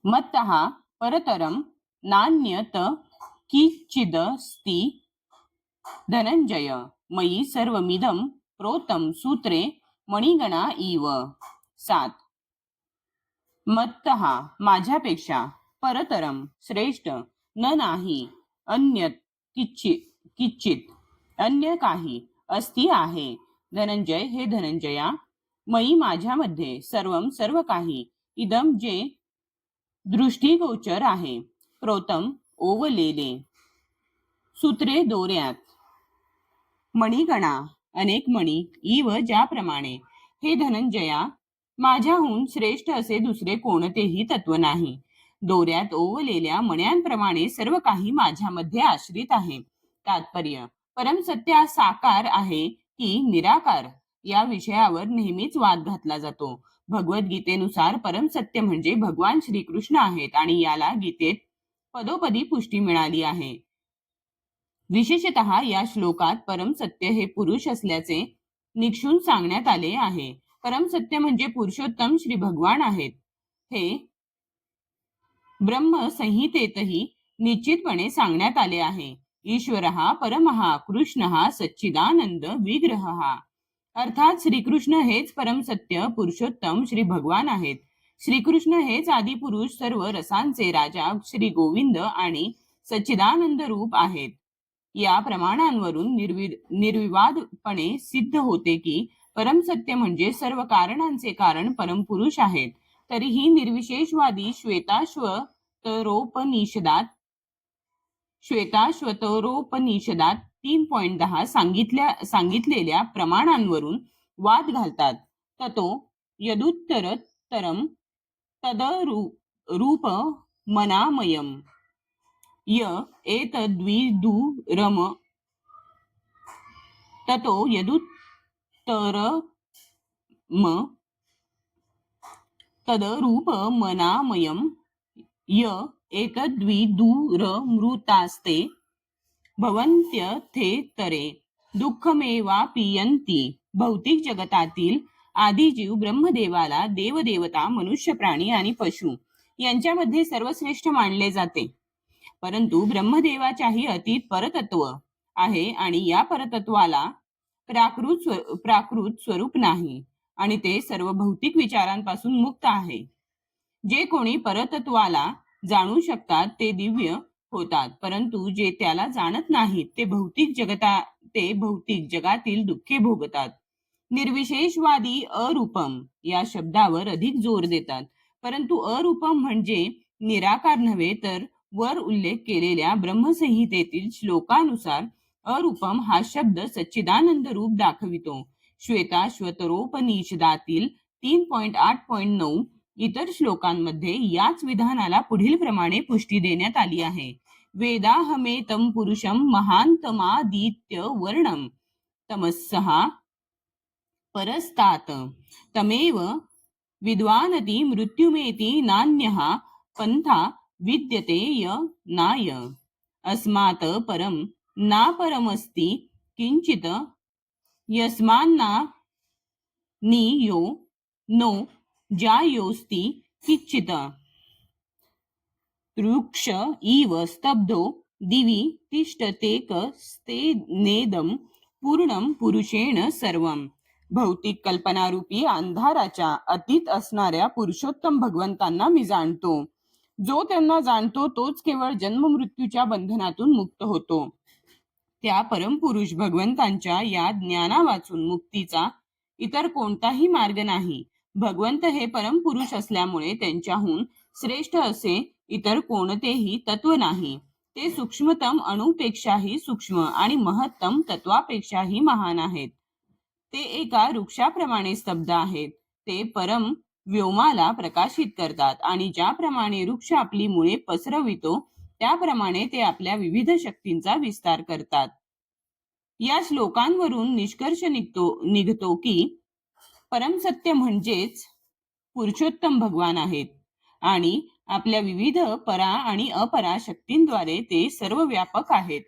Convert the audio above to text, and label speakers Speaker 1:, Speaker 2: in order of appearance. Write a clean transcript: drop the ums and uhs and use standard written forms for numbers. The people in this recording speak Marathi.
Speaker 1: मत्तः परतरं नान्यत किंचिदस्ति धनंजय मयि सर्वमिदं प्रोतं सूत्रे मणिगणा इव. 7. मत्तः माझ्यापेक्षा, परतरम श्रेष्ठ, न नाही अन्यत किंचित अन्य काही, अस्ति आहे धनंजय हे धनंजया, मयी माझ्यामध्ये सर्व काही, इदम जे दृष्टीगोचर आहे, प्रोतम ओवलेले, सूत्रे दोऱ्यात, मणिगणा अनेक मणी, इव ज्याप्रमाणे, हे धनंजया माझ्याहून श्रेष्ठ असे दुसरे कोणतेही तत्व नाही. दोऱ्यात ओवलेल्या मण्यांप्रमाणे सर्व काही माझ्यामध्ये आश्रित आहे. तात्पर्य: परमसत्य साकार आहे की निराकार या विषयावर नेहमीच वाद घातला जातो. भगवद्गीतेनुसार परमसत्य म्हणजे भगवान श्रीकृष्ण आहेत आणि याला गीतेत पदोपदी पुष्टी मिळाली आहे. विशेषतः या श्लोकात परमसत्य हे पुरुष असल्याचे निक्षून सांगण्यात आले आहे. परमसत्य म्हणजे पुरुषोत्तम श्री भगवान आहेत. हे ब्रह्म संहितेतही निश्चितपणे सांगण्यात आले आहे. ईश्वरः परमः कृष्णः सच्चिदानंद विग्रहः. अर्थात श्रीकृष्ण हेच परमसत्य पुरुषोत्तम श्री भगवान आहेत. श्रीकृष्ण हेच आदिपुरुष, सर्व रसांचे राजा श्री गोविंद आणि सच्चिदानंद रूप आहेत. या प्रमाणांवरून निर्विवादपणे सिद्ध होते की परमसत्य म्हणजे सर्व कारणांचे कारण परमपुरुष आहेत. तरीही निर्विशेषवादी श्वेताश्वतरोपनिषदात 3.10 सांगितलेल्या प्रमाणांवरून वाद घालतात. ततो यदुत्तरतरम तदरूपमनामयम् य एतद्विदुरम ततो तदरूपमनामयम् य एतद्विदुरमृतास्ते भवन्त्यथेतरे दुःखमेवापियन्ति. भौतिक जगतातील आदिजीव ब्रह्मदेवाला देवदेवता, मनुष्य, प्राणी आणि पशु यांच्यामध्ये सर्वश्रेष्ठ मानले जाते. परंतु ब्रह्मदेवाच्याही अतीत परतत्व आहे आणि या परतत्वाला प्राकृत स्वरूप नाही आणि ते सर्व भौतिक विचारांपासून मुक्त आहे. जे कोणी परतत्वाला जाणू शकतात ते दिव्य होतात, परंतु जे त्याला जाणत नाहीत ते भौतिक जगातील दुःखे भोगतात. निर्विशेषवादी अरूपम या शब्दावर अधिक जोर देतात, परंतु अरूपम म्हणजे निराकार नव्हे, तर वर उल्लेख केलेल्या ब्रह्मसंहितेतील श्लोकानुसार अरूपम हा शब्द सच्चिदानंद रूप दाखवितो. श्वेताश्वतरोपनिषदातील 3.8.9 इतर श्लोकांमध्ये याच विधानाला पुढील प्रमाणे पुष्टी देण्यात आली आहे. वेदाहमेतं पुरुषं महान्तमादित्य वर्णम तमस्सः परस्तात तमेव विद्वानति मृत्युमेति नान्यः पंथा विद्यते य नाय. अस्मात् परम नापरमस्ति किंचित यस्मान्ना नियो नो जायोस्ति किंचित. वृक्ष इव स्तब्धो दिवि तिष्ठतेकस्तेनेदं पूर्णं पुरुषेण सर्वं. भौतिक कल्पनारूपी अंधाराच्या अतीत असणाऱ्या पुरुषोत्तम भगवंतांना मी जाणतो. जो त्यांना जाणतो तोच केवळ जन्म मृत्यूच्या बंधनातून मुक्त होतो. त्या परमपुरुष भगवंतांच्या या ज्ञाना वाचून मुक्तीचा इतर कोणताही मार्ग नाही. भगवंत हे परमपुरुष असल्यामुळे त्यांच्याहून श्रेष्ठ असे इतर कोणतेही तत्व नाही. ते सूक्ष्मतम अणुपेक्षाही सूक्ष्म आणि महत्तम तत्वापेक्षाही महान आहेत. ते एका वृक्षाप्रमाणे स्तब्ध आहेत. ते परम व्योमाला प्रकाशित करतात आणि ज्याप्रमाणे वृक्ष आपली मुळे पसरवितो त्याप्रमाणे ते आपल्या विविध शक्तींचा विस्तार करतात. या श्लोकांवरून निष्कर्ष निघतो की परमसत्य म्हणजेच पुरुषोत्तम भगवान आहेत आणि आपल्या विविध परा आणि अपरा शक्तींद्वारे ते सर्व व्यापक आहेत.